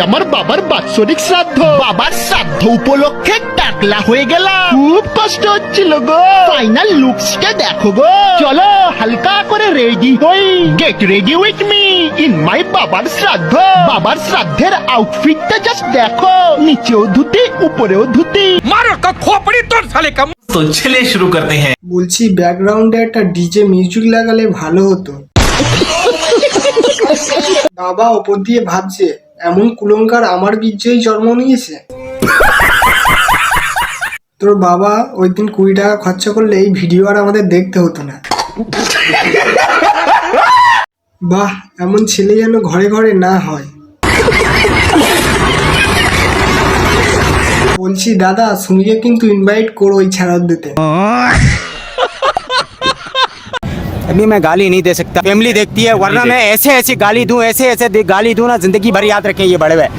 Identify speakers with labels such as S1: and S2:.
S1: আমার বাবার বাৎসরিক শ্রাদ্ধ, বাবার শ্রাদ্ধ উপলক্ষে টাকলা হয়ে গেলাম, খুব কষ্ট হচ্ছিল গো। ফাইনাল লুকসটা দেখো গো, চলো হালকা করে রেডি হই, get ready with me in my বাবার শ্রাদ্ধ। বাবার শ্রাদ্ধের আউটফিটটা জাস্ট দেখো, নিচেও ধুতি উপরেও ধুতি।
S2: मारो का खोपड़ी तोड़ साले का।
S3: तो चलिए शुरू करते हैं।
S4: বলছি ব্যাকগ্রাউন্ডে একটা ডিজে মিউজিক লাগালে ভালো হতো। বাবা ওপর দিয়ে ভাবছে এমন কুলঙ্কার আমার বীর্যেই জন্ম নিয়েছে। তোর বাবা ওই দিন 20 টাকা খরচা করলে এই ভিডিও আর আমাদের দেখতে হতো না। বাহ, এমন ছেলে যেন ঘরে ঘরে না হয়। বলছি দাদা, সুমিকে কিন্তু ইনভাইট করো ওই ছাড়ার দিতে।
S5: अभी मैं गाली नहीं दे सकता, फैमिली देखती है, वरना मैं ऐसे ऐसी गाली दूं, ऐसे ऐसे गाली दूं ना, जिंदगी भर याद रखें ये बड़े हुए।